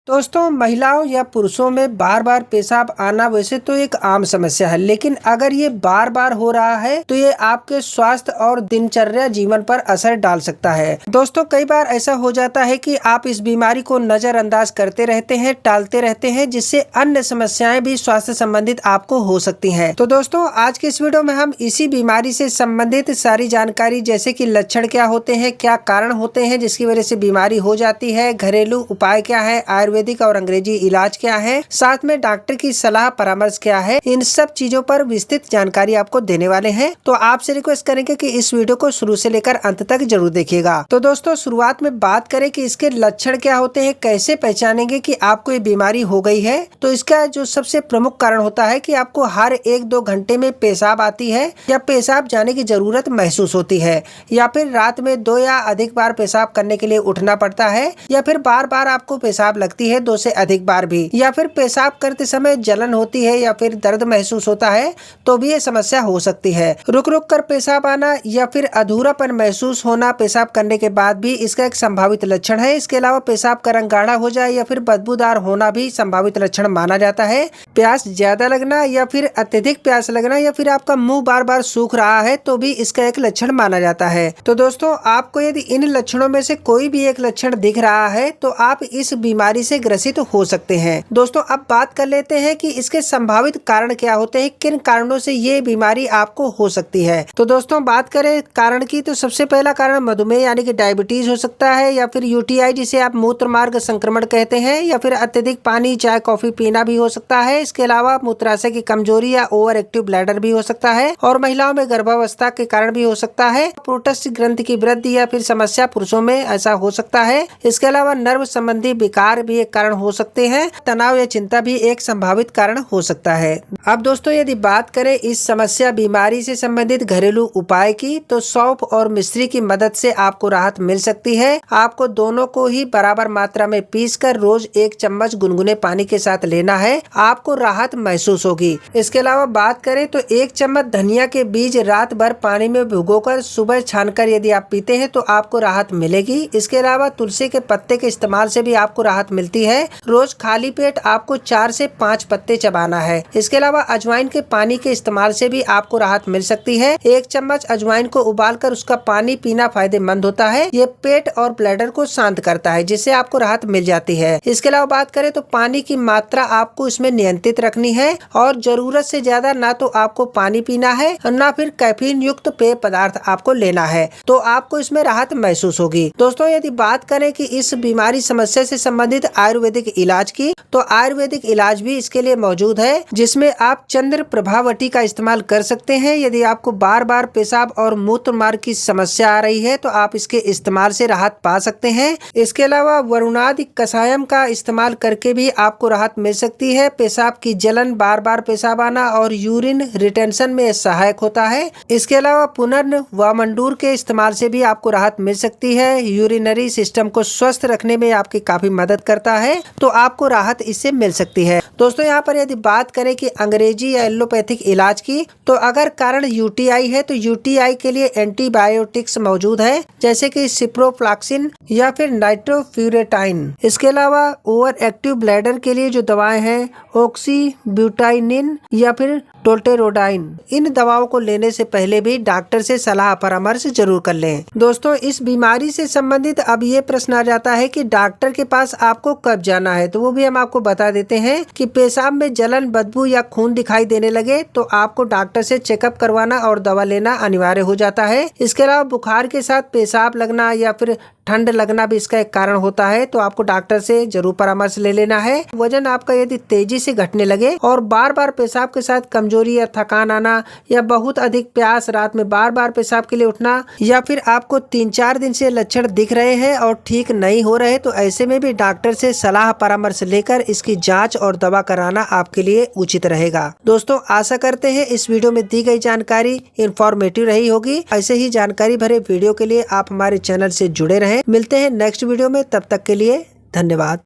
दोस्तों, महिलाओं या पुरुषों में बार बार पेशाब आना वैसे तो एक आम समस्या है, लेकिन अगर ये बार बार हो रहा है तो ये आपके स्वास्थ्य और दिनचर्या जीवन पर असर डाल सकता है। दोस्तों, कई बार ऐसा हो जाता है कि आप इस बीमारी को नजरअंदाज करते रहते हैं, टालते रहते हैं, जिससे अन्य समस्याएं भी स्वास्थ्य संबंधित आपको हो सकती हैं। तो दोस्तों, आज के इस वीडियो में हम इसी बीमारी से संबंधित सारी जानकारी, जैसे कि लक्षण क्या होते हैं, क्या कारण होते हैं जिसकी वजह से बीमारी हो जाती है, घरेलू उपाय क्या है, आयुर्वेदिक और अंग्रेजी इलाज क्या है, साथ में डॉक्टर की सलाह परामर्श क्या है, इन सब चीजों पर विस्तृत जानकारी आपको देने वाले हैं। तो आपसे रिक्वेस्ट करेंगे कि इस वीडियो को शुरू से लेकर अंत तक जरूर देखिएगा। तो दोस्तों, शुरुआत में बात करें कि इसके लक्षण क्या होते हैं, कैसे पहचानेंगे कि आपको ये बीमारी हो गई है। तो इसका जो सबसे प्रमुख कारण होता है कि आपको हर 1-2 घंटे में पेशाब आती है, या पेशाब जाने की जरूरत महसूस होती है, या फिर रात में 2 या अधिक बार पेशाब करने के लिए उठना पड़ता है, या फिर बार बार आपको पेशाब लगती है 2 से अधिक बार भी, या फिर पेशाब करते समय जलन होती है या फिर दर्द महसूस होता है, तो भी ये समस्या हो सकती है। रुक रुक कर पेशाब आना या फिर अधूरापन महसूस होना पेशाब करने के बाद भी इसका एक संभावित लक्षण है। इसके अलावा पेशाब का रंग गाढ़ा हो जाए या फिर बदबूदार होना भी संभावित लक्षण माना जाता है। प्यास ज्यादा लगना या फिर अत्यधिक प्यास लगना, या फिर आपका मुंह बार बार सूख रहा है, तो भी इसका एक लक्षण माना जाता है। तो दोस्तों, आपको यदि इन लक्षणों में से कोई भी एक लक्षण दिख रहा है तो आप इस बीमारी से ग्रसित हो सकते हैं। दोस्तों, अब बात कर लेते हैं कि इसके संभावित कारण क्या होते हैं, किन कारणों से ये बीमारी आपको हो सकती है। तो दोस्तों, बात करें कारण की, तो सबसे पहला कारण मधुमेह यानी कि डायबिटीज हो सकता है, या फिर यूटीआई जिसे आप मूत्र मार्ग संक्रमण कहते हैं, या फिर अत्यधिक पानी चाय कॉफी पीना भी हो सकता है। इसके अलावा मूत्राशय की कमजोरी या ओवर एक्टिव ब्लैडर भी हो सकता है, और महिलाओं में गर्भावस्था के कारण भी हो सकता है। प्रोस्टेट ग्रंथि की वृद्धि या फिर समस्या पुरुषों में ऐसा हो सकता है। इसके अलावा नर्व संबंधी विकार भी एक कारण हो सकते हैं। तनाव या चिंता भी एक संभावित कारण हो सकता है। अब दोस्तों, यदि बात करें इस समस्या बीमारी से संबंधित घरेलू उपाय की, तो सौंफ और मिश्री की मदद से आपको राहत मिल सकती है। आपको दोनों को ही बराबर मात्रा में पीसकर रोज 1 चम्मच गुनगुने पानी के साथ लेना है, आपको राहत महसूस होगी। इसके अलावा बात करें तो 1 चम्मच धनिया के बीज रात भर पानी में भिगोकर सुबह छानकर यदि आप पीते हैं तो आपको राहत मिलेगी। इसके अलावा तुलसी के पत्ते के इस्तेमाल से भी आपको राहत मिलती है। रोज खाली पेट आपको 4 से 5 पत्ते चबाना है। इसके अलावा अजवाइन के पानी के इस्तेमाल से भी आपको राहत मिल सकती है। 1 चम्मच अजवाइन को उबालकर उसका पानी पीना फायदेमंद होता है। ये पेट और ब्लैडर को शांत करता है, जिससे आपको राहत मिल जाती है। इसके अलावा बात करें तो पानी की मात्रा आपको इसमें नियंत्रित रखनी है, और जरूरत से ज्यादा ना तो आपको पानी पीना है और ना फिर कैफीन युक्त पेय पदार्थ आपको लेना है, तो आपको इसमें राहत महसूस होगी। दोस्तों, यदि बात करें कि इस बीमारी समस्या से संबंधित आयुर्वेदिक इलाज की, तो आयुर्वेदिक इलाज भी इसके लिए मौजूद है, जिसमें आप चंद्र प्रभावटी का इस्तेमाल कर सकते हैं। यदि आपको बार बार पेशाब और मूत्र मार्ग की समस्या आ रही है तो आप इसके इस्तेमाल से राहत पा सकते हैं। इसके अलावा वरुणादि कषायम का इस्तेमाल करके भी आपको राहत मिल सकती है। पेशाब की जलन, बार बार पेशाब आना और यूरिन रिटेंशन में सहायक होता है। इसके अलावा पुनर्न वामंडूर के इस्तेमाल से भी आपको राहत मिल सकती है। यूरिनरी सिस्टम को स्वस्थ रखने में आपकी काफी मदद करता है, तो आपको राहत इससे मिल सकती है। दोस्तों, यहाँ पर यदि बात करें कि अंग्रेजी या एलोपैथिक इलाज की, तो अगर कारण यूटीआई है तो यूटीआई के लिए एंटीबायोटिक्स मौजूद है, जैसे कि सिप्रोफ्लॉक्सिन या फिर नाइट्रोफ्यूरेटाइन। इसके अलावा ओवर एक्टिव ब्लैडर के लिए जो दवाएं हैं, ऑक्सीब्यूटाइनिन या फिर टोल्टेरोडाइन। इन दवाओं को लेने से पहले भी डॉक्टर से सलाह परामर्श जरूर कर लें। दोस्तों, इस बीमारी से संबंधित अब ये प्रश्न आ जाता है कि डॉक्टर के पास आपको कब जाना है, तो वो भी हम आपको बता देते हैं कि पेशाब में जलन, बदबू या खून दिखाई देने लगे तो आपको डॉक्टर से चेकअप करवाना और दवा लेना अनिवार्य हो जाता है। इसके अलावा बुखार के साथ पेशाब लगना या फिर ठंड लगना भी इसका एक कारण होता है, तो आपको डॉक्टर से जरूर परामर्श ले लेना है। वजन आपका यदि तेजी से घटने लगे और बार बार पेशाब के साथ कमजोरी या थकान आना, या बहुत अधिक प्यास, रात में बार बार पेशाब के लिए उठना, या फिर आपको 3-4 दिन से लक्षण दिख रहे हैं और ठीक नहीं हो रहे, तो ऐसे में भी डॉक्टर से सलाह परामर्श लेकर इसकी जांच और दवा कराना आपके लिए उचित रहेगा। दोस्तों, आशा करते हैं इस वीडियो में दी गई जानकारी इंफॉर्मेटिव रही होगी। ऐसे ही जानकारी भरे वीडियो के लिए आप हमारे चैनल से जुड़े रहें। मिलते हैं नेक्स्ट वीडियो में, तब तक के लिए धन्यवाद।